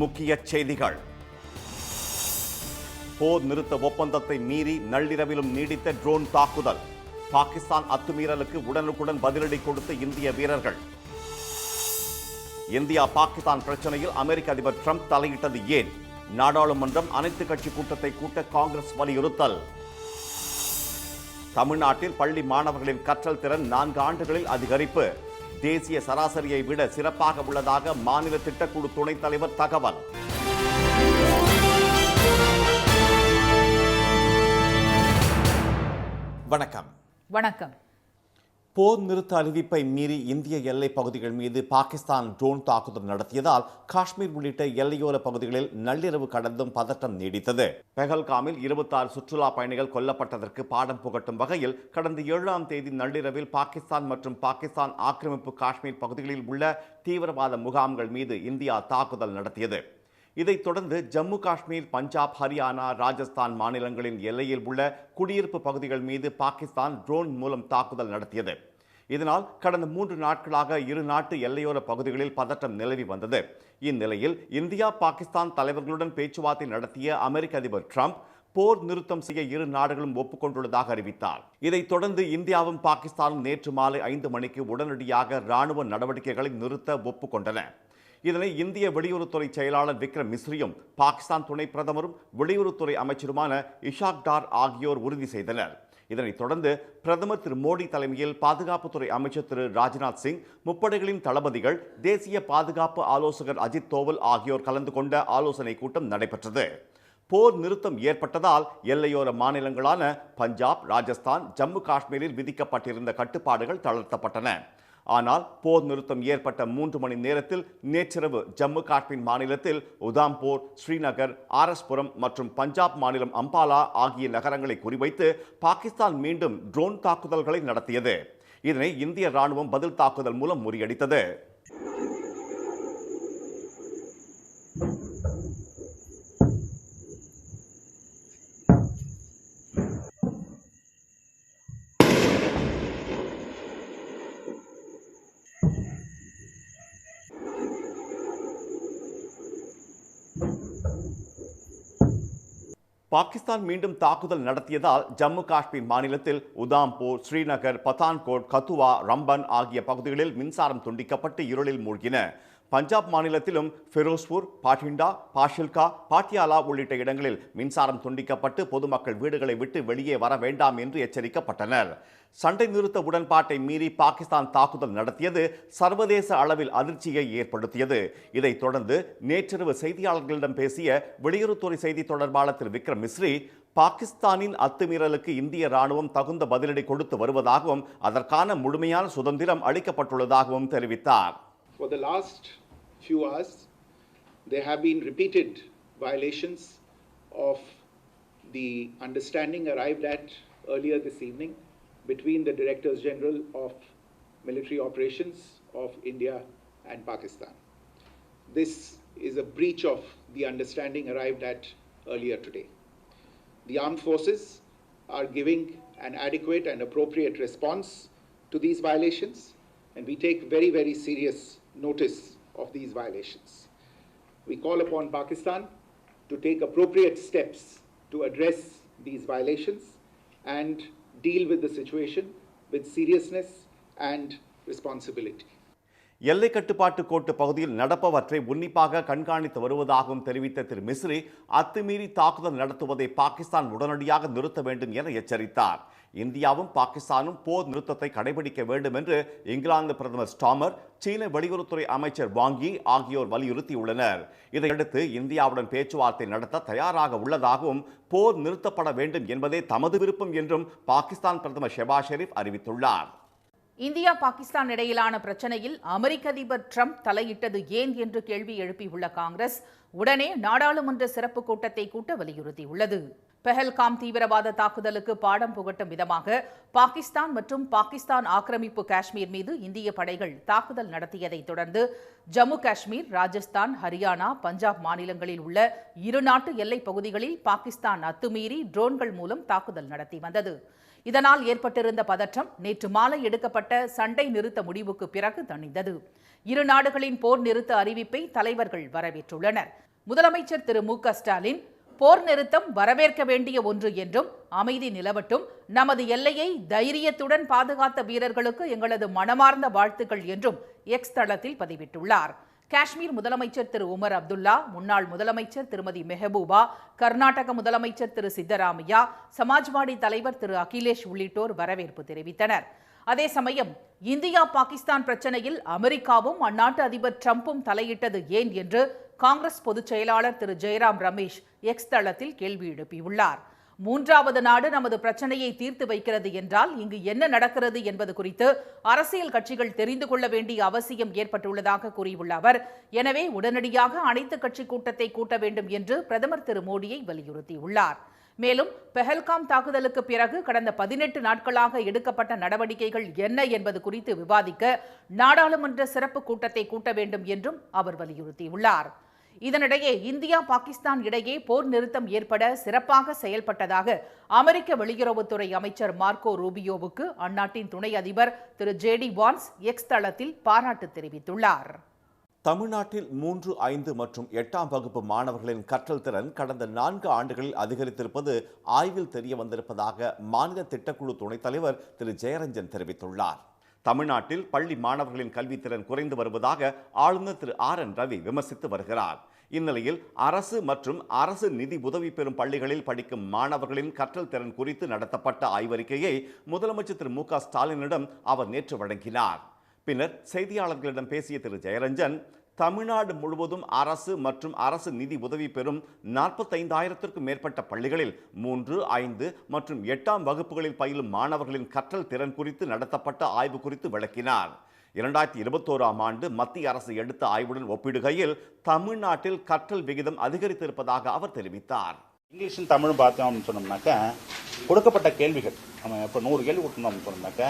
முக்கிய செய்திகள். போர் நிறுத்த ஒப்பந்தத்தை மீறி நள்ளிரவிலும் நீடித்த ட்ரோன் தாக்குதல். பாகிஸ்தான் அத்துமீறலுக்கு உடனுக்குடன் பதிலடி கொடுத்த இந்திய வீரர்கள். இந்தியா பாகிஸ்தான் பிரச்சனையில் அமெரிக்க அதிபர் டிரம்ப் தலையிட்டது ஏன்? நாடாளுமன்றம் அனைத்து கட்சி கூட்டத்தை கூட்ட காங்கிரஸ் வலியுறுத்தல். தமிழ்நாட்டில் பள்ளி மாணவர்களின் கற்றல் திறன் 4 ஆண்டுகளில் அதிகரிப்பு. தேசிய சராசரியை விட சிறப்பாக உள்ளதாக மாநில திட்டக்குழு துணைத் தலைவர் தகவல். வணக்கம். வணக்கம். போர் நிறுத்த அறிவிப்பை மீறி இந்திய எல்லை பகுதிகள் மீது பாகிஸ்தான் ட்ரோன் தாக்குதல் நடத்தியதால் காஷ்மீர் உள்ளிட்ட எல்லையோர பகுதிகளில் நள்ளிரவு கடந்தும் பதட்டம் நீடித்தது. பெஹல்காமில் 26 சுற்றுலா பயணிகள் கொல்லப்பட்டதற்கு பாடம் புகட்டும் வகையில் கடந்த 7ஆம் தேதி நள்ளிரவில் பாகிஸ்தான் மற்றும் பாகிஸ்தான் ஆக்கிரமிப்பு காஷ்மீர் பகுதிகளில் உள்ள தீவிரவாத முகாம்கள் மீது இந்தியா தாக்குதல் நடத்தியது. இதைத் தொடர்ந்து ஜம்மு காஷ்மீர், பஞ்சாப், ஹரியானா, ராஜஸ்தான் மாநிலங்களின் எல்லையில் உள்ள குடியிருப்பு பகுதிகள் மீது பாகிஸ்தான் ட்ரோன் மூலம் தாக்குதல் நடத்தியது. இதனால் கடந்த 3 நாட்களாக இரு நாட்டு எல்லையோர பகுதிகளில் பதட்டம் நிலவி வந்தது. இந்நிலையில் இந்தியா பாகிஸ்தான் தலைவர்களுடன் பேச்சுவார்த்தை நடத்திய அமெரிக்க அதிபர் டிரம்ப் போர் நிறுத்தம் செய்ய இரு நாடுகளும் ஒப்புக்கொண்டுள்ளதாக அறிவித்தார். இதைத் தொடர்ந்து இந்தியாவும் பாகிஸ்தானும் நேற்று மாலை 5 மணிக்கு உடனடியாக ராணுவ நடவடிக்கைகளை நிறுத்த ஒப்புக்கொண்டன. இதனை இந்திய வெளியுறவுத்துறை செயலாளர் விக்ரம் மிஸ்ரியும் பாகிஸ்தான் துணை பிரதமரும் வெளியுறவுத்துறை அமைச்சருமான இஷாக் டார் ஆகியோர் உறுதி செய்தனர். இதனைத் தொடர்ந்து பிரதமர் திரு மோடி தலைமையில் பாதுகாப்புத்துறை அமைச்சர் திரு ராஜ்நாத் சிங், முப்படைகளின் தளபதிகள், தேசிய பாதுகாப்பு ஆலோசகர் அஜித் தோவல் ஆகியோர் கலந்து கொண்ட ஆலோசனை கூட்டம் நடைபெற்றது. போர் நிறுத்தம் ஏற்பட்டதால் எல்லையோர மாநிலங்களான பஞ்சாப், ராஜஸ்தான், ஜம்மு காஷ்மீரில் விதிக்கப்பட்டிருந்த கட்டுப்பாடுகள் தளர்த்தப்பட்டன. ஆனால் போர் நிறுத்தம் ஏற்பட்ட 3 மணி நேரத்தில் நேற்றிரவு ஜம்மு காஷ்மீர் மாநிலத்தில் உதாம்பூர், ஸ்ரீநகர், ஆர்எஸ்புரம் மற்றும் பஞ்சாப் மாநிலம் அம்பாலா ஆகிய நகரங்களை குறிவைத்து பாகிஸ்தான் மீண்டும் ட்ரோன் தாக்குதல்களை நடத்தியது. இதனை இந்திய ராணுவம் பதில் தாக்குதல் மூலம் முறியடித்தது. பாகிஸ்தான் மீண்டும் தாக்குதல் நடத்தியதால் ஜம்மு காஷ்மீர் மாநிலத்தில் உதாம்பூர், ஸ்ரீநகர், பத்தான்கோட், கத்துவா, ரம்பன் ஆகிய பகுதிகளில் மின்சாரம் துண்டிக்கப்பட்டு இருளில் மூழ்கின. பஞ்சாப் மாநிலத்திலும் ஃபெரோஸ்பூர், பாட்டிண்டா, பாஷில்கா, பாட்டியாலா உள்ளிட்ட இடங்களில் மின்சாரம் துண்டிக்கப்பட்டு பொதுமக்கள் வீடுகளை விட்டு வெளியே வர வேண்டாம் என்று எச்சரிக்கப்பட்டனர். சண்டை நிறுத்த உடன்பாட்டை மீறி பாகிஸ்தான் தாக்குதல் நடத்தியது சர்வதேச அளவில் அதிர்ச்சியை ஏற்படுத்தியது. இதைத் தொடர்ந்து நேற்றிரவு செய்தியாளர்களிடம் பேசிய வெளியுறவுத்துறை செய்தி தொடர்பாளர் திரு விக்ரம் மிஸ்ரி, பாகிஸ்தானின் அத்துமீறலுக்கு இந்திய ராணுவம் தகுந்த பதிலடி கொடுத்து வருவதாகவும் அதற்கான முழுமையான சுதந்திரம் அளிக்கப்பட்டுள்ளதாகவும் தெரிவித்தார். For the last few hours, there have been repeated violations of the understanding arrived at earlier this evening between the Directors General of Military Operations of India and Pakistan. This is a breach of the understanding arrived at earlier today. The armed forces are giving an adequate and appropriate response to these violations, and we take very, very serious notice of these violations. We call upon Pakistan to take appropriate steps to address these violations and deal with the situation with seriousness and responsibility. எல்லை கட்டுப்பாட்டு கோட்டு பகுதியில் நடப்பவற்றை உன்னிப்பாக கண்காணித்து வருவதாகவும் தெரிவித்த திரு மிஸ்ரி, அத்துமீறி தாக்குதல் நடத்துவதை பாகிஸ்தான் உடனடியாக நிறுத்த வேண்டும் என எச்சரித்தார். இந்தியாவும் பாகிஸ்தானும் போர் நிறுத்தத்தை கடைபிடிக்க வேண்டும் என்று இங்கிலாந்து பிரதமர் ஸ்டாமர், சீன வெளியுறவுத்துறை அமைச்சர் வாங்கி ஆகியோர் வலியுறுத்தியுள்ளனர். இதையடுத்து இந்தியாவுடன் பேச்சுவார்த்தை நடத்த தயாராக உள்ளதாகவும் போர் நிறுத்தப்பட வேண்டும் என்பதே தமது விருப்பம் என்றும் பாகிஸ்தான் பிரதமர் ஷெபாஸ் ஷெரீப் அறிவித்துள்ளார். இந்தியா பாகிஸ்தான் இடையிலான பிரச்சனையில் அமெரிக்க அதிபர் டிரம்ப் தலையிட்டது ஏன் என்று கேள்வி எழுப்பியுள்ள காங்கிரஸ் உடனே நாடாளுமன்ற சிறப்பு கூட்டத்தை கூட்ட வலியுறுத்தியுள்ளது. பெஹல்காம் தீவிரவாத தாக்குதலுக்கு பாடம் புகட்டும் விதமாக பாகிஸ்தான் மற்றும் பாகிஸ்தான் ஆக்கிரமிப்பு காஷ்மீர் மீது இந்திய படைகள் தாக்குதல் நடத்தியதை தொடர்ந்து ஜம்மு காஷ்மீர், ராஜஸ்தான், ஹரியானா, பஞ்சாப் மாநிலங்களில் உள்ள இரு நாட்டு எல்லைப் பகுதிகளில் பாகிஸ்தான் அத்துமீறி ட்ரோன்கள் மூலம் தாக்குதல் நடத்தி வந்தது. இதனால் ஏற்பட்டிருந்த பதற்றம் நேற்று மாலை எடுக்கப்பட்ட சண்டை நிறுத்த முடிவுக்கு பிறகு தணிந்தது. இரு நாடுகளின் போர் நிறுத்த அறிவிப்பை தலைவர்கள் வரவேற்றுள்ளனர். முதலமைச்சர் திரு மு.க. ஸ்டாலின் போர் நிறுத்தம் வரவேற்க வேண்டிய ஒன்று என்றும் அமைதி நிலவட்டும், நமது எல்லையை தைரியத்துடன் பாதுகாத்த வீரர்களுக்கு எங்களது மனமார்ந்த வாழ்த்துக்கள் என்றும் எக்ஸ் தளத்தில் பதிவிட்டுள்ளார். காஷ்மீர் முதலமைச்சர் திரு உமர் அப்துல்லா, முன்னாள் முதலமைச்சர் திருமதி மெஹபூபா, கர்நாடக முதலமைச்சர் திரு சித்தராமையா, சமாஜ்வாடி தலைவர் திரு அகிலேஷ் உள்ளிட்டோர் வரவேற்பு தெரிவித்தனர். அதே சமயம் இந்தியா பாகிஸ்தான் பிரச்சனையில் அமெரிக்காவும் அந்நாட்டு அதிபர் டிரம்பும் தலையிட்டது ஏன் என்று காங்கிரஸ் பொதுச் செயலாளர் திரு ஜெயராம் ரமேஷ் எக்ஸ் தளத்தில் கேள்வி எழுப்பியுள்ளார். மூன்றாவது நாடு நமது பிரச்சனையை தீர்த்து வைக்கிறது என்றால் இங்கு என்ன நடக்கிறது என்பது குறித்து அரசியல் கட்சிகள் தெரிந்து கொள்ள வேண்டிய அவசியம் ஏற்பட்டுள்ளதாக கூறியுள்ள அவர், எனவே உடனடியாக அனைத்து கட்சி கூட்டத்தை கூட்ட வேண்டும் என்று பிரதமர் திரு மோடியை வலியுறுத்தியுள்ளார். மேலும் பெஹல்காம் தாக்குதலுக்கு பிறகு கடந்த 18 நாட்களாக எடுக்கப்பட்ட நடவடிக்கைகள் என்ன என்பது குறித்து விவாதிக்க நாடாளுமன்ற சிறப்பு கூட்டத்தை கூட்ட வேண்டும் என்றும் அவர் வலியுறுத்தியுள்ளார். இதனிடையே இந்தியா பாகிஸ்தான் இடையே போர் நிறுத்தம் ஏற்பட சிறப்பாக செயல்பட்டதாக அமெரிக்க வெளியுறவுத்துறை அமைச்சர் மார்க்கோ ரூபியோவுக்கு அந்நாட்டின் துணை அதிபர் திரு ஜே.டி. வான்ஸ் எக்ஸ் தளத்தில் பாராட்டு தெரிவித்துள்ளார். தமிழ்நாட்டில் 3, 5 மற்றும் 8ஆம் வகுப்பு மாணவர்களின் கற்றல் திறன் கடந்த 4 ஆண்டுகளில் அதிகரித்திருப்பது ஆய்வில் தெரிய வந்திருப்பதாக மாநில திட்டக்குழு துணைத் தலைவர் திரு ஜெயரஞ்சன் தெரிவித்துள்ளார். தமிழ்நாட்டில் பள்ளி மாணவர்களின் கல்வித்திறன் குறைந்து வருவதாக ஆளுநர் திரு ஆர்.என். ரவி விமர்சித்து வருகிறார். இந்நிலையில் அரசு மற்றும் அரசு நிதி உதவி பெறும் பள்ளிகளில் படிக்கும் மாணவர்களின் கற்றல் திறன் குறித்து நடத்தப்பட்ட ஆய்வறிக்கையை முதலமைச்சர் திரு மு.க. ஸ்டாலினிடம் அவர் நேற்று வழங்கினார். பின்னர் செய்தியாளர்களிடம் பேசிய திரு ஜெயரஞ்சன், தமிழ்நாடு முழுவதும் அரசு மற்றும் அரசு நிதி உதவி பெறும் 45,000க்கும் மேற்பட்ட பள்ளிகளில் 3, 5 மற்றும் 8ஆம் வகுப்புகளில் பயிலும் மாணவர்களின் கற்றல் திறன் குறித்து நடத்தப்பட்ட ஆய்வு குறித்து விளக்கினார். 2021ஆம் ஆண்டு மத்திய அரசு எடுத்த ஆய்வுடன் ஒப்பிடுகையில் தமிழ்நாட்டில் கற்றல் விகிதம் அதிகரித்திருப்பதாக அவர் தெரிவித்தார். இங்கிலீஷும் தமிழும் பார்த்தோம் சொன்னோம்னாக்க கொடுக்கப்பட்ட கேள்விகள் நம்ம இப்போ 100 கேள்வி கொடுத்தோம்னு சொன்னோம்னாக்க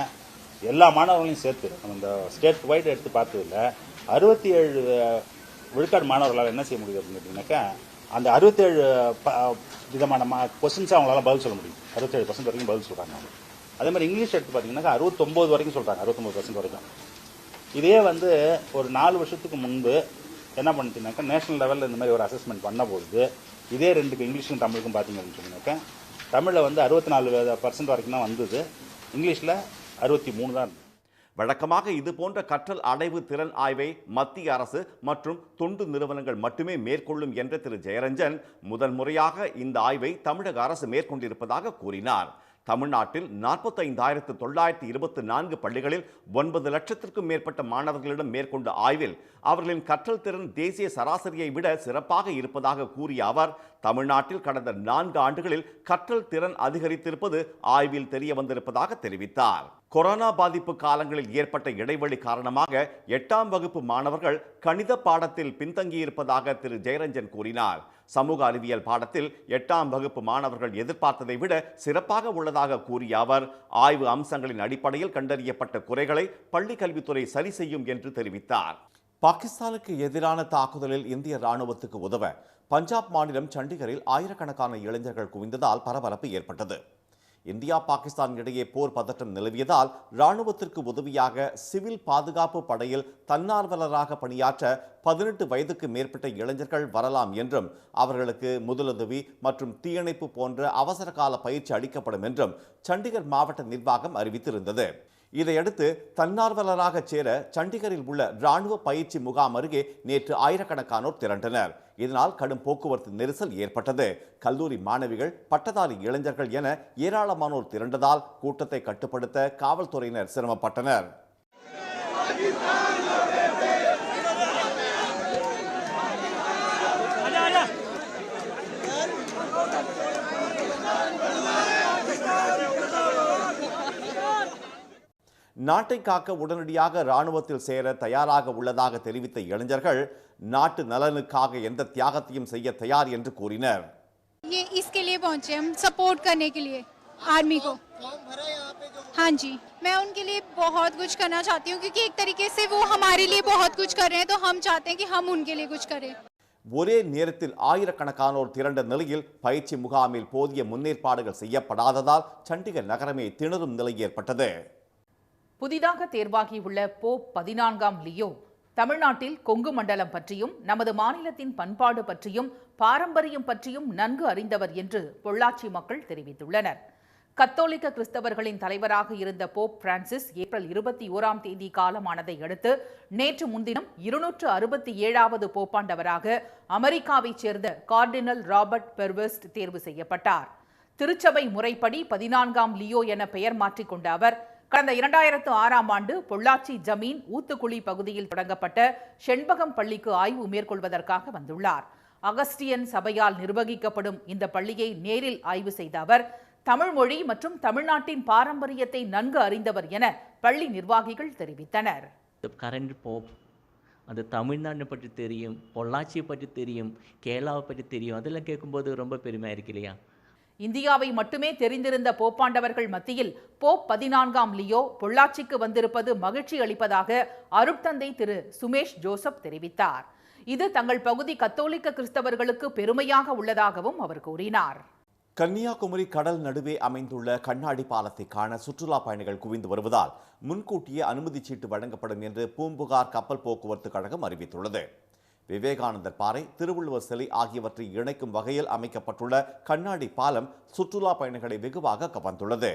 எல்லா மாணவர்களையும் சேர்த்து நம்ம இந்த ஸ்டேட் வைடு எடுத்து பார்த்ததில்ல 67 விழுக்காடு மாணவர்களால் என்ன செய்ய முடியுது அப்படின்னு கேட்டிங்கனாக்கா அந்த 67 விதமான கொஸ்டின்ஸ் அவங்களால பதில் சொல்ல முடியும். 67% வரைக்கும் பதில் சொல்கிறாங்க. அதே மாதிரி இங்கிலீஷ் எடுத்து பார்த்தீங்கன்னாக்கா 69 வரைக்கும் சொல்கிறாங்க, 69% வரைக்கும். இதே வந்து ஒரு 4 வருஷத்துக்கு முன்பு என்ன பண்ணிட்டீங்கன்னாக்கா நேஷனல் லெவலில் இந்த மாதிரி ஒரு அசஸ்மெண்ட் பண்ணபோது இதே ரெண்டுக்கு இங்கிலீஷும் தமிழுக்கும் பார்த்தீங்கன்னு சொன்னீங்கன்னாக்கா தமிழில் வந்து 64% வரைக்கும் தான் வந்தது, இங்கிலீஷில் 63 தான் இருந்தது. வழக்கமாக இதுபோன்ற கற்றல் அடைவு திறன் ஆய்வை மத்திய அரசு மற்றும் தொண்டு நிறுவனங்கள் மட்டுமே மேற்கொள்ளும் என்ற திரு ஜெயரஞ்சன் முதன்முறையாக இந்த ஆய்வை தமிழக அரசு மேற்கொண்டிருப்பதாக கூறினார். தமிழ்நாட்டில் 45,924 பள்ளிகளில் 9 லட்சத்திற்கும் மேற்பட்ட மாணவர்களிடம் மேற்கொண்ட ஆய்வில் அவர்களின் கற்றல் திறன் தேசிய சராசரியை விட சிறப்பாக இருப்பதாக கூறிய அவர், தமிழ்நாட்டில் கடந்த 4 ஆண்டுகளில் கற்றல் திறன் அதிகரித்திருப்பது ஆய்வில் தெரிய வந்திருப்பதாக தெரிவித்தார். கொரோனா பாதிப்பு காலங்களில் ஏற்பட்ட இடைவெளி காரணமாக 8ஆம் வகுப்பு மாணவர்கள் கணித பாடத்தில் பின்தங்கியிருப்பதாக திரு ஜெயரஞ்சன் கூறினார். சமூக அறிவியல் பாடத்தில் 8ஆம் வகுப்பு மாணவர்கள் எதிர்பார்த்ததை விட சிறப்பாக உள்ளதாக கூறிய அவர், ஆய்வு அம்சங்களின் அடிப்படையில் கண்டறியப்பட்ட குறைகளை பள்ளிக் கல்வித்துறை சரி செய்யும் என்று தெரிவித்தார். பாகிஸ்தானுக்கு எதிரான தாக்குதலில் இந்திய ராணுவத்துக்கு உதவ பஞ்சாப் மாநிலம் சண்டிகரில் ஆயிரக்கணக்கான இளைஞர்கள் குவிந்ததால் பரபரப்பு ஏற்பட்டது. இந்தியா பாகிஸ்தான் இடையே போர் பதற்றம் நிலவியதால் ராணுவத்திற்கு உதவியாக சிவில் பாதுகாப்பு படையில் தன்னார்வலராக பணியாற்ற 18 வயதுக்கு மேற்பட்ட இளைஞர்கள் வரலாம் என்றும் அவர்களுக்கு முதலுதவி மற்றும் தீயணைப்பு போன்ற அவசர கால பயிற்சி அளிக்கப்படும் என்றும் சண்டிகர் மாவட்ட நிர்வாகம் அறிவித்திருந்தது. இதையடுத்து தன்னார்வலராக சேர சண்டிகரில் உள்ள ராணுவ பயிற்சி முகாம் அருகே நேற்று ஆயிரக்கணக்கானோர் திரண்டனர். இதனால் கடும் போக்குவரத்து நெரிசல் ஏற்பட்டது. கல்லூரி மாணவிகள், பட்டதாரி இளைஞர்கள் என ஏராளமானோர் திரண்டதால் கூட்டத்தை கட்டுப்படுத்த காவல்துறையினர் சிரமப்பட்டனர். நாட்டை காக்க உடனடியாக ராணுவத்தில் சேர தயாராக உள்ளதாக தெரிவித்த இளைஞர்கள் நாட்டு நலனுக்காக எந்த தியாகத்தையும் செய்ய தயார் என்று கூறினர். ये इसके लिए पहुंचे हम सपोर्ट करने के लिए आर्मी को। हाँ जी, मैं उनके लिए बहुत कुछ करना चाहती हूँ क्योंकि एक तरीके से वो हमारे लिए बहुत कुछ कर रहे हैं, तो हम चाहते हैं कि हम उनके लिए कुछ करें. ஒரே நேரத்தில் ஆயிரக்கணக்கானோர் திரண்ட நிலையில் பயிற்சி முகாமில் போதிய முன்னேற்பாடுகள் செய்யப்படாததால் சண்டிகர் நகரமே திணறும் நிலை ஏற்பட்டது. புதிதாக தேர்வாகியுள்ள போப் 14ஆம் லியோ தமிழ்நாட்டில் கொங்கு மண்டலம் பற்றியும் நமது மாநிலத்தின் பண்பாடு பற்றியும் பாரம்பரியம் பற்றியும் நன்கு அறிந்தவர் என்று பொள்ளாச்சி மக்கள் தெரிவித்துள்ளனர். கத்தோலிக்க கிறிஸ்தவர்களின் தலைவராக இருந்த போப் பிரான்சிஸ் ஏப்ரல் 21ஆம் தேதி காலமானதை அடுத்து நேற்று முன்தினம் 267வது போப்பாண்டவராக அமெரிக்காவைச் சேர்ந்த கார்டினல் ராபர்ட் பெர்வெஸ்ட் தேர்வு செய்யப்பட்டார். திருச்சபை முறைப்படி 14ஆம் லியோ என பெயர் மாற்றிக்கொண்ட அவர் கடந்த 2006ஆம் ஆண்டு பொள்ளாச்சி ஜமீன் ஊத்துக்குழி பகுதியில் தொடங்கப்பட்ட செண்பகம் பள்ளிக்கு ஆய்வு மேற்கொள்வதற்காக வந்துள்ளார். அகஸ்டியன் சபையால் நிர்வகிக்கப்படும் இந்த பள்ளியை நேரில் ஆய்வு செய்த அவர் தமிழ் மொழி மற்றும் தமிழ்நாட்டின் பாரம்பரியத்தை நன்கு அறிந்தவர் என பள்ளி நிர்வாகிகள் தெரிவித்தனர். கரண்ட் போப் அது தமிழ்நாட்டை பற்றி தெரியும், பொள்ளாச்சியை பற்றி தெரியும், கேரளாவை பற்றி தெரியும். அதெல்லாம் கேட்கும்போது ரொம்ப பெருமையாக இருக்கு இல்லையா? இந்தியாவை மட்டுமே தெரிந்திருந்த போப்பாண்டவர்கள் மத்தியில் போப் 14ஆம் லியோ பொள்ளாச்சிக்கு வந்திருப்பது மகிழ்ச்சி அளிப்பதாக அருட்தந்தை திரு சுமேஷ் ஜோசப் தெரிவித்தார். இது தங்கள் பகுதி கத்தோலிக்க கிறிஸ்தவர்களுக்கு பெருமையாக உள்ளதாகவும் அவர் கூறினார். கன்னியாகுமரி கடல் நடுவே அமைந்துள்ள கண்ணாடி பாலத்தை காண சுற்றுலா பயணிகள் குவிந்து வருவதால் முன்கூட்டியே அனுமதி சீட்டு வழங்கப்படும் என்று பூம்புகார் கப்பல் போக்குவரத்து கழகம் அறிவித்துள்ளது. விவேகானந்தர் பாறை, திருவள்ளுவர் சிலை ஆகியவற்றை இணைக்கும் வகையில் அமைக்கப்பட்டுள்ள கண்ணாடி பாலம் சுற்றுலா பயணிகளை வெகுவாக கவர்ந்துள்ளது.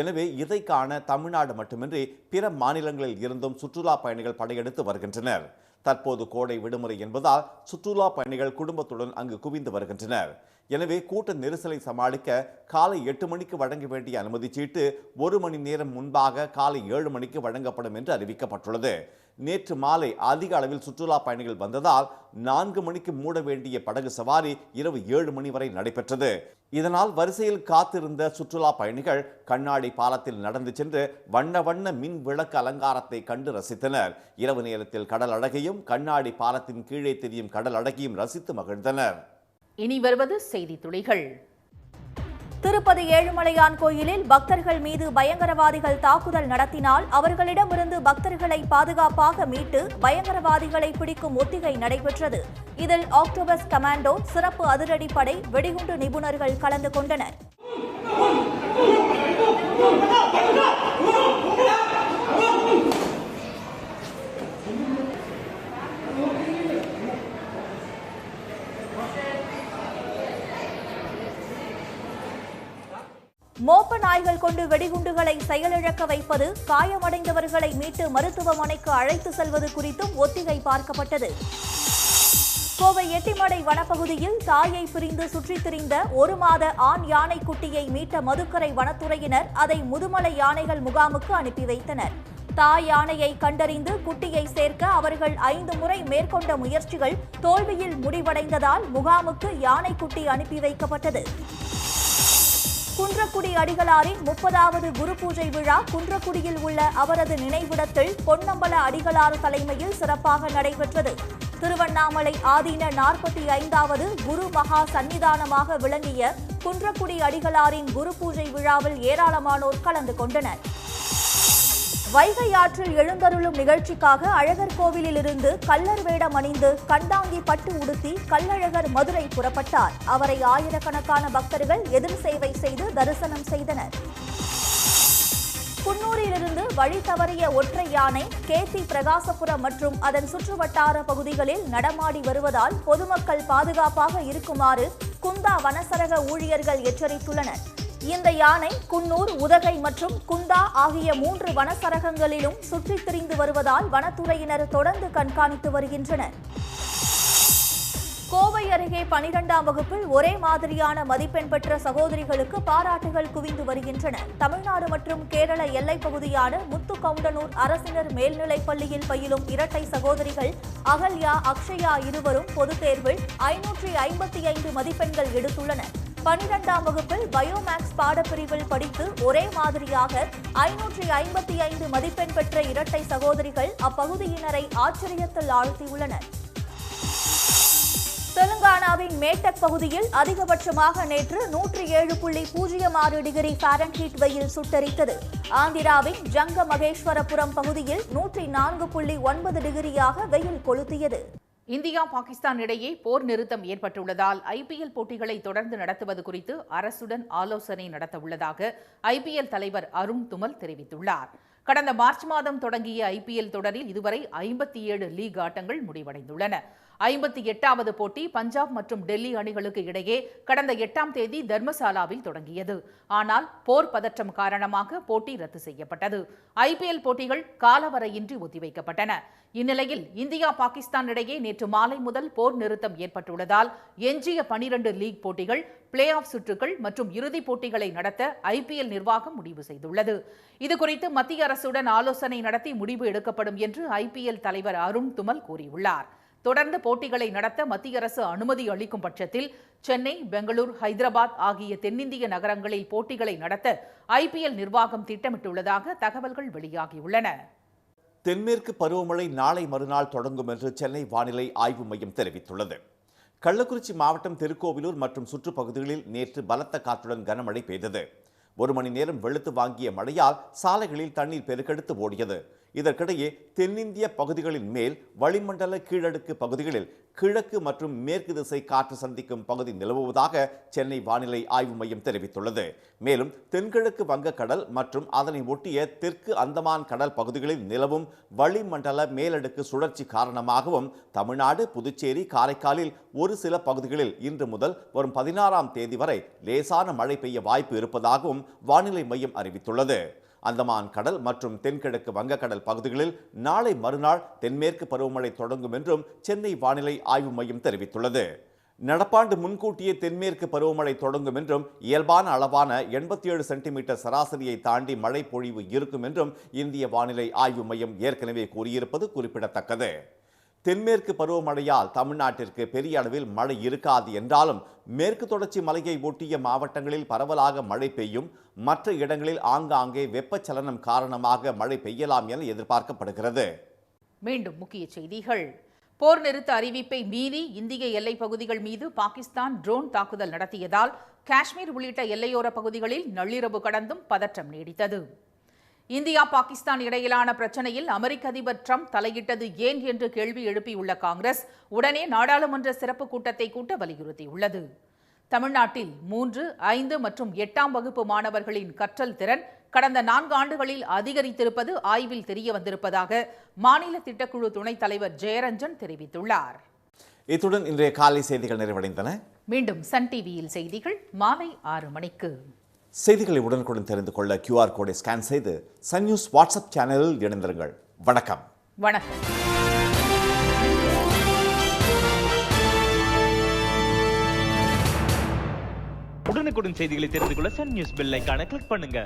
எனவே இதை காண தமிழ்நாடு மட்டுமின்றி பிற மாநிலங்களில் இருந்தும் சுற்றுலா பயணிகள் படையெடுத்து வருகின்றனர். தற்போது கோடை விடுமுறை என்பதால் சுற்றுலா பயணிகள் குடும்பத்துடன் அங்கு குவிந்து வருகின்றனர். எனவே கூட்ட நெரிசலை சமாளிக்க காலை 8 மணிக்கு வழங்க வேண்டிய அனுமதி சீட்டு 1 மணி நேரம் முன்பாக காலை 7 மணிக்கு வழங்கப்படும் என்று அறிவிக்கப்பட்டுள்ளது. நேற்று மாலை அதிக அளவில் சுற்றுலா பயணிகள் வந்ததால் 4 மணிக்கு மூட வேண்டிய படகு சவாரி இரவு 7 மணி வரை நடைபெற்றது. இதனால் வரிசையில் காத்திருந்த சுற்றுலா பயணிகள் கண்ணாடி பாலத்தில் நடந்து சென்று வண்ண வண்ண மின் விளக்கு அலங்காரத்தை கண்டு ரசித்தனர். இரவு நேரத்தில் கடல் அழகையும் கண்ணாடி பாலத்தின் கீழே தெரியும் கடல் அழகையும் ரசித்து மகிழ்ந்தனர். இனி வருவது செய்தி துளிகள். திருப்பதி ஏழுமலையான் கோயிலில் பக்தர்கள் மீது பயங்கரவாதிகள் தாக்குதல் நடத்தினால் அவர்களிடமிருந்து பக்தர்களை பாதுகாப்பாக மீட்டு பயங்கரவாதிகளை பிடிக்கும் ஒத்திகை நடைபெற்றது. இதில் ஆக்டோபஸ் கமாண்டோ, சிறப்பு அதிரடிப்படை, வெடிகுண்டு நிபுணர்கள் கலந்து கொண்டனர். மோப்ப நாய்கள் கொண்டு வெடிகுண்டுகளை செயலிழக்க வைப்பது, காயமடைந்தவர்களை மீட்டு மருத்துவமனைக்கு அழைத்து செல்வது குறித்தும் ஒத்திகை பார்க்கப்பட்டது. கோவை எட்டிமடை வனப்பகுதியில் தாயை பிரிந்து சுற்றித் திரிந்த 1 மாத ஆண் யானை குட்டியை மீட்ட மதுக்கரை வனத்துறையினர் அதை முதுமலை யானைகள் முகாமுக்கு அனுப்பி வைத்தனர். தாய் யானையை கண்டறிந்து குட்டியை சேர்க்க அவர்கள் 5 முறை மேற்கொண்ட முயற்சிகள் தோல்வியில் முடிவடைந்ததால் முகாமுக்கு யானை குட்டி அனுப்பி வைக்கப்பட்டது. குன்றக்குடி அடிகளாரின் 30வது குரு பூஜை விழா குன்றக்குடியில் உள்ள அவரது நினைவிடத்தில் பொன்னம்பல அடிகளார் தலைமையில் சிறப்பாக நடைபெற்றது. திருவண்ணாமலை ஆதீன 45வது குரு மகா சன்னிதானமாக விளங்கிய குன்றக்குடி அடிகளாரின் குரு பூஜை விழாவில் ஏராளமானோர் கலந்து கொண்டனர். வைகை ஆற்றில் எழுந்தருளும் நிகழ்ச்சிக்காக அழகர் கோவிலிலிருந்து கள்ளர் வேடம் அணிந்து கண்டாங்கி பட்டு உடுத்தி கள்ளழகர் மதுரை புறப்பட்டார். அவரை ஆயிரக்கணக்கான பக்தர்கள் எதிர் சேவை செய்து தரிசனம் செய்தனர். குன்னூரிலிருந்து வழி தவறிய ஒற்றை யானை கேத்தி, பிரகாசபுரம் மற்றும் அதன் சுற்றுவட்டார பகுதிகளில் நடமாடி வருவதால் பொதுமக்கள் பாதுகாப்பாக இருக்குமாறு குந்தா வனசரக ஊழியர்கள் எச்சரித்துள்ளனர். இந்த யானை குன்னூர், உதகை மற்றும் குந்தா ஆகிய 3 வனசரகங்களிலும் சுற்றித் திரிந்து வருவதால் வனத்துறையினர் தொடர்ந்து கண்காணித்து வருகின்றனர். கோவை அருகே 12ஆம் வகுப்பில் ஒரே மாதிரியான மதிப்பெண் பெற்ற சகோதரிகளுக்கு பாராட்டுகள் குவிந்து வருகின்றன. தமிழ்நாடு மற்றும் கேரள எல்லைப் பகுதியான முத்துக்கவுண்டனூர் அரசினர் மேல்நிலைப் பள்ளியில் பயிலும் இரட்டை சகோதரிகள் அகல்யா, அக்ஷயா இருவரும் பொதுத் தேர்வில் 555 மதிப்பெண்கள் எடுத்துள்ளனர். 12ஆம் வகுப்பில் பயோமேக்ஸ் பாடப்பிரிவில் படித்து ஒரே மாதிரியாக 555 மதிப்பெண் பெற்ற இரட்டை சகோதரிகள் அப்பகுதியினரை ஆச்சரியத்தில் ஆழ்த்தியுள்ளனர். தெலுங்கானாவின் மேட்டக் பகுதியில் அதிகபட்சமாக நேற்று 107.06 டிகிரி ஃபாரன்ஹீட் வெயில் சுட்டெரித்தது. ஆந்திராவின் ஜங்க மகேஸ்வரபுரம் பகுதியில் 104.9 டிகிரியாக வெயில் கொளுத்தியது. இந்தியா, பாகிஸ்தான் இடையே போர் நிறுத்தம் ஏற்பட்டுள்ளதால் IPL போட்டிகளை தொடர்ந்து நடத்துவது குறித்து அரசுடன் ஆலோசனை நடத்த உள்ளதாக IPL தலைவர் அருண் துமல் தெரிவித்துள்ளார். கடந்த மார்ச் மாதம் தொடங்கிய IPL தொடரில் இதுவரை 57 லீக் ஆட்டங்கள் முடிவடைந்துள்ளன. 58வது போட்டி பஞ்சாப் மற்றும் டெல்லி அணிகளுக்கு இடையே கடந்த 8ஆம் தேதி தர்மசாலாவில் தொடங்கியது. ஆனால் போர் பதற்றம் காரணமாக போட்டி ரத்து செய்யப்பட்டது. IPL போட்டிகள் காலவரையின்றி ஒத்திவைக்கப்பட்டன. இந்நிலையில் இந்தியா பாகிஸ்தான் இடையே நேற்று மாலை முதல் போர் நிறுத்தம் ஏற்பட்டுள்ளதால் எஞ்சிய 12 லீக் போட்டிகள், பிளே ஆஃப் சுற்றுகள் மற்றும் இறுதிப் போட்டிகளை நடத்த IPL நிர்வாகம் முடிவு செய்துள்ளது. இதுகுறித்து மத்திய அரசுடன் ஆலோசனை நடத்தி முடிவு எடுக்கப்படும் என்று IPL தலைவர் அருண் துமல் கூறியுள்ளார். தொடர்ந்து போட்டிகளை நடத்த மத்திய அரசு அனுமதி அளிக்கும் பட்சத்தில் சென்னை, பெங்களூர், ஹைதராபாத் ஆகிய தென்னிந்திய நகரங்களில் போட்டிகளை நடத்த IPL நிர்வாகம் திட்டமிட்டுள்ளதாக தகவல்கள் வெளியாகியுள்ளன. தென்மேற்கு பருவமழை நாளை மறுநாள் தொடங்கும் என்று சென்னை வானிலை ஆய்வு மையம் தெரிவித்துள்ளது. கள்ளக்குறிச்சி மாவட்டம் திருக்கோவிலூர் மற்றும் சுற்றுப்பகுதிகளில் நேற்று பலத்த காற்றுடன் கனமழை பெய்தது. 1 மணி நேரம் வெளுத்து வாங்கிய மழையால் சாலைகளில் தண்ணீர் பெருக்கெடுத்து ஓடியது. இதற்கிடையே தென்னிந்திய பகுதிகளின் மேல் வளிமண்டல கீழடுக்கு பகுதிகளில் கிழக்கு மற்றும் மேற்கு திசை காற்று சந்திக்கும் பகுதி நிலவுவதாக சென்னை வானிலை ஆய்வு மையம் தெரிவித்துள்ளது. மேலும் தென்கிழக்கு வங்கக்கடல் மற்றும் அதனை ஒட்டிய தெற்கு அந்தமான் கடல் பகுதிகளில் நிலவும் வளிமண்டல மேலடுக்கு சுழற்சி காரணமாகவும் தமிழ்நாடு, புதுச்சேரி, காரைக்காலில் ஒரு சில பகுதிகளில் இன்று முதல் வரும் 16ஆம் தேதி வரை லேசான மழை பெய்ய வாய்ப்பு இருப்பதாகவும் வானிலை மையம் அறிவித்துள்ளது. அந்தமான் கடல் மற்றும் தென்கிழக்கு வங்கக்கடல் பகுதிகளில் நாளை மறுநாள் தென்மேற்கு பருவமழை தொடங்கும் என்றும் சென்னை வானிலை ஆய்வு மையம் தெரிவித்துள்ளது. நடப்பாண்டு முன்கூட்டியே தென்மேற்கு பருவமழை தொடங்கும் என்றும் இயல்பான அளவான 87 சென்டிமீட்டர் சராசரியை தாண்டி மழை பொழிவு இருக்கும் என்றும் இந்திய வானிலை ஆய்வு மையம் ஏற்கனவே கூறியிருப்பது குறிப்பிடத்தக்கது. தென்மேற்கு பருவமழையால் தமிழ்நாட்டிற்கு பெரிய அளவில் மழை இருக்காது என்றாலும் மேற்கு தொடர்ச்சி மலையை ஒட்டிய மாவட்டங்களில் பரவலாக மழை பெய்யும், மற்ற இடங்களில் ஆங்காங்கே வெப்பச்சலனம் காரணமாக மழை பெய்யலாம் என எதிர்பார்க்கப்படுகிறது. மீண்டும் முக்கிய செய்திகள். போர் நிறுத்த அறிவிப்பை மீறி இந்திய எல்லைப் பகுதிகள் மீது பாகிஸ்தான் ட்ரோன் தாக்குதல் நடத்தியதால் காஷ்மீர் உள்ளிட்ட எல்லையோர பகுதிகளில் நள்ளிரவு கடந்தும் பதற்றம் நீடித்தது. இந்தியா பாகிஸ்தான் இடையிலான பிரச்சனையில் அமெரிக்க அதிபர் ட்ரம்ப் தலையிட்டது ஏன் என்று கேள்வி எழுப்பியுள்ள காங்கிரஸ் உடனே நாடாளுமன்ற சிறப்பு கூட்டத்தை கூட்ட வலியுறுத்தியுள்ளது. தமிழ்நாட்டில் 3, 5 மற்றும் 8ஆம் வகுப்பு மாணவர்களின் கற்றல் திறன் கடந்த 4 ஆண்டுகளில் அதிகரித்திருப்பது ஆய்வில் தெரிய வந்திருப்பதாக மாநில திட்டக்குழு துணைத் தலைவர் ஜெயரஞ்சன் தெரிவித்துள்ளார். இத்துடன் இன்றைய காலை செய்திகள் நிறைவடைந்தன. மீண்டும் சன் டிவியில் செய்திகள் மாலை 6 மணிக்கு. செய்திகளை உடனுக்குடன் தெரிந்து கொள்ள QR கோடை ஸ்கேன் செய்து சன் நியூஸ் வாட்ஸ்அப் சேனலில் இணைந்திருங்கள். வணக்கம். வணக்கம். உடனுக்குடன் செய்திகளை தெரிந்து கொள்ள சன் நியூஸ் பெல் ஐகானை கிளிக் பண்ணுங்க.